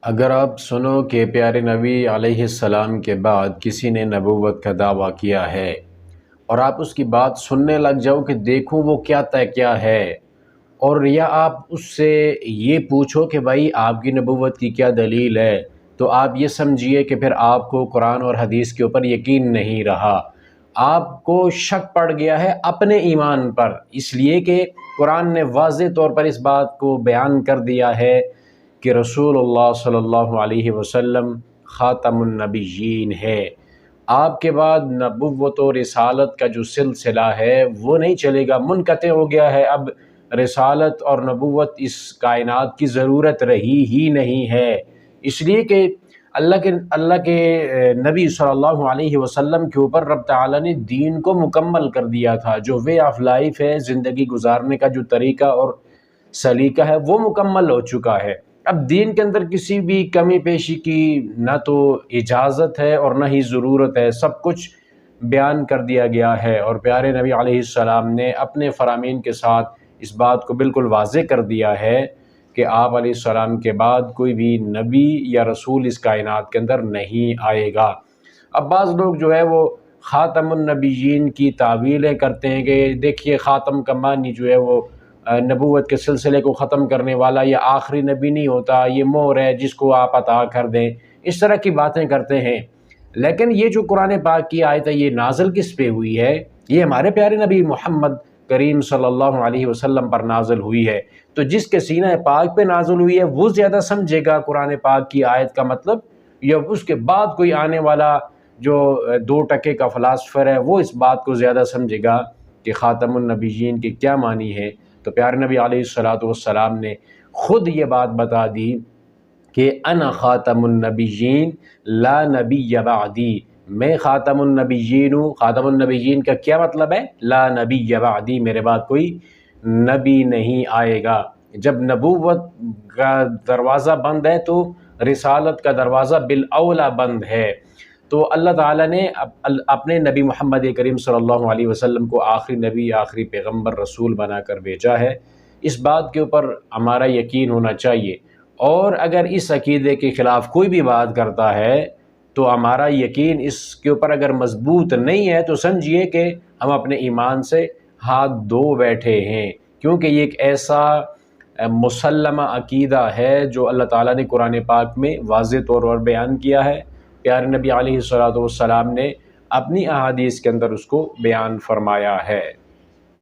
اگر آپ سنو کہ پیارے نبی علیہ السلام کے بعد کسی نے نبوت کا دعویٰ کیا ہے اور آپ اس کی بات سننے لگ جاؤ کہ دیکھو وہ کیا ہے، اور یا آپ اس سے یہ پوچھو کہ بھائی آپ کی نبوت کی کیا دلیل ہے، تو آپ یہ سمجھیے کہ پھر آپ کو قرآن اور حدیث کے اوپر یقین نہیں رہا، آپ کو شک پڑ گیا ہے اپنے ایمان پر، اس لیے کہ قرآن نے واضح طور پر اس بات کو بیان کر دیا ہے کہ رسول اللہ صلی اللہ علیہ وسلم خاتم النبیین ہے۔ آپ کے بعد نبوت و رسالت کا جو سلسلہ ہے وہ نہیں چلے گا، منقطع ہو گیا ہے۔ اب رسالت اور نبوت اس کائنات کی ضرورت رہی ہی نہیں ہے، اس لیے کہ اللہ کے نبی صلی اللہ علیہ وسلم کے اوپر رب تعالیٰ نے دین کو مکمل کر دیا تھا، جو وے آف لائف ہے، زندگی گزارنے کا جو طریقہ اور سلیقہ ہے وہ مکمل ہو چکا ہے۔ اب دین کے اندر کسی بھی کمی پیشی کی نہ تو اجازت ہے اور نہ ہی ضرورت ہے، سب کچھ بیان کر دیا گیا ہے، اور پیارے نبی علیہ السلام نے اپنے فرامین کے ساتھ اس بات کو بالکل واضح کر دیا ہے کہ آپ علیہ السلام کے بعد کوئی بھی نبی یا رسول اس کائنات کے اندر نہیں آئے گا۔ اب بعض لوگ جو ہے وہ خاتم النبیین کی تعویلیں کرتے ہیں کہ دیکھیے خاتم کا معنی جو ہے وہ نبوت کے سلسلے کو ختم کرنے والا یا آخری نبی نہیں ہوتا، یہ مہر ہے جس کو آپ عطا کر دیں، اس طرح کی باتیں کرتے ہیں۔ لیکن یہ جو قرآن پاک کی آیت ہے یہ نازل کس پہ ہوئی ہے؟ یہ ہمارے پیارے نبی محمد کریم صلی اللہ علیہ وسلم پر نازل ہوئی ہے، تو جس کے سینہ پاک پہ نازل ہوئی ہے وہ زیادہ سمجھے گا قرآن پاک کی آیت کا مطلب، یا اس کے بعد کوئی آنے والا جو 2 کا فلاسفر ہے وہ اس بات کو زیادہ سمجھے گا کہ خاتم النبیین کی کیا معنی ہے؟ تو پیارے نبی علیہ السلام نے خود یہ بات بتا دی کہ انا خاتم النبیین لا نبی بعدی، میں خاتم النبیین ہوں۔ خاتم النبیین کا کیا مطلب ہے؟ لا نبی بعدی، میرے بعد کوئی نبی نہیں آئے گا۔ جب نبوت کا دروازہ بند ہے تو رسالت کا دروازہ بالاولیٰ بند ہے۔ تو اللہ تعالیٰ نے اپنے نبی محمد کریم صلی اللہ علیہ وسلم کو آخری نبی، آخری پیغمبر، رسول بنا کر بھیجا ہے، اس بات کے اوپر ہمارا یقین ہونا چاہیے، اور اگر اس عقیدے کے خلاف کوئی بھی بات کرتا ہے تو ہمارا یقین اس کے اوپر اگر مضبوط نہیں ہے تو سمجھیے کہ ہم اپنے ایمان سے ہاتھ دھو بیٹھے ہیں، کیونکہ یہ ایک ایسا مسلمہ عقیدہ ہے جو اللہ تعالیٰ نے قرآن پاک میں واضح طور پر بیان کیا ہے، پیارے نبی علیہ السلام نے اپنی احادیث کے اندر اس کو بیان فرمایا ہے۔